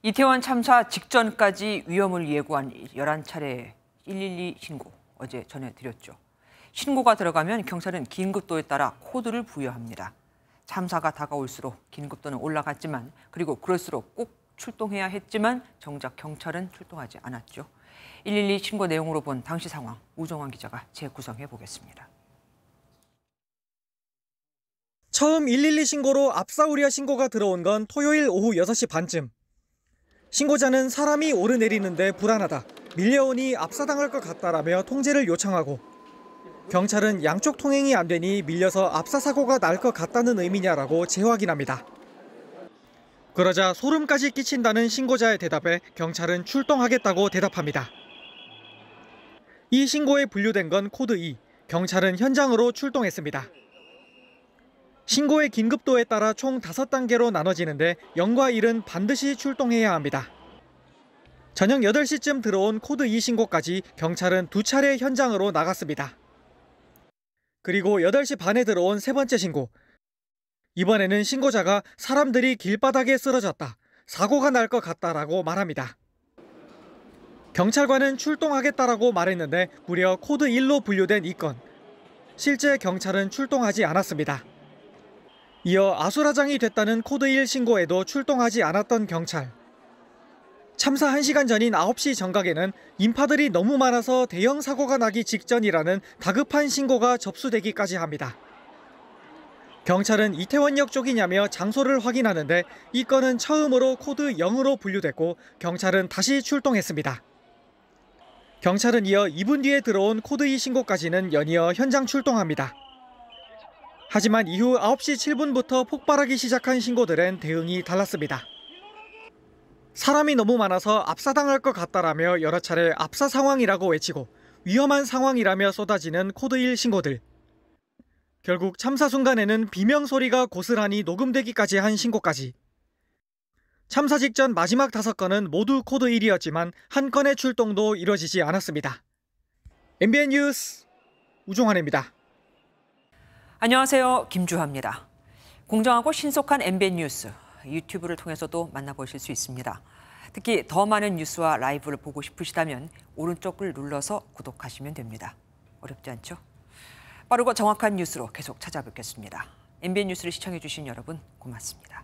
이태원 참사 직전까지 위험을 예고한 11차례 112 신고 어제 전해드렸죠. 신고가 들어가면 경찰은 긴급도에 따라 코드를 부여합니다. 참사가 다가올수록 긴급도는 올라갔지만 그리고 그럴수록 꼭 출동해야 했지만 정작 경찰은 출동하지 않았죠. 112 신고 내용으로 본 당시 상황 우종환 기자가 재구성해 보겠습니다. 처음 112 신고로 압사우리아 신고가 들어온 건 토요일 오후 6시 반쯤. 신고자는 사람이 오르내리는데 불안하다, 밀려오니 압사당할 것 같다라며 통제를 요청하고 경찰은 양쪽 통행이 안 되니 밀려서 압사 사고가 날 것 같다는 의미냐라고 재확인합니다. 그러자 소름까지 끼친다는 신고자의 대답에 경찰은 출동하겠다고 대답합니다. 이 신고에 분류된 건 코드 2, 경찰은 현장으로 출동했습니다. 신고의 긴급도에 따라 총 5단계로 나눠지는데 0과 1은 반드시 출동해야 합니다. 저녁 8시쯤 들어온 코드 2 신고까지 경찰은 2차례 현장으로 나갔습니다. 그리고 8시 반에 들어온 세 번째 신고. 이번에는 신고자가 사람들이 길바닥에 쓰러졌다, 사고가 날 것 같다라고 말합니다. 경찰관은 출동하겠다라고 말했는데 무려 코드 1로 분류된 이 건. 실제 경찰은 출동하지 않았습니다. 이어 아수라장이 됐다는 코드 1 신고에도 출동하지 않았던 경찰. 참사 1시간 전인 9시 정각에는 인파들이 너무 많아서 대형 사고가 나기 직전이라는 다급한 신고가 접수되기까지 합니다. 경찰은 이태원역 쪽이냐며 장소를 확인하는데 이 건은 처음으로 코드 0으로 분류됐고 경찰은 다시 출동했습니다. 경찰은 이어 2분 뒤에 들어온 코드 2 신고까지는 연이어 현장 출동합니다. 하지만 이후 9시 7분부터 폭발하기 시작한 신고들엔 대응이 달랐습니다. 사람이 너무 많아서 압사당할 것 같다라며 여러 차례 압사 상황이라고 외치고 위험한 상황이라며 쏟아지는 코드 1 신고들. 결국 참사 순간에는 비명 소리가 고스란히 녹음되기까지 한 신고까지. 참사 직전 마지막 5건은 모두 코드 1이었지만 한 건의 출동도 이뤄지지 않았습니다. MBN 뉴스 우종환입니다. 안녕하세요. 김주하입니다. 공정하고 신속한 MBN 뉴스, 유튜브를 통해서도 만나보실 수 있습니다. 특히 더 많은 뉴스와 라이브를 보고 싶으시다면 오른쪽을 눌러서 구독하시면 됩니다. 어렵지 않죠? 빠르고 정확한 뉴스로 계속 찾아뵙겠습니다. MBN 뉴스를 시청해주신 여러분 고맙습니다.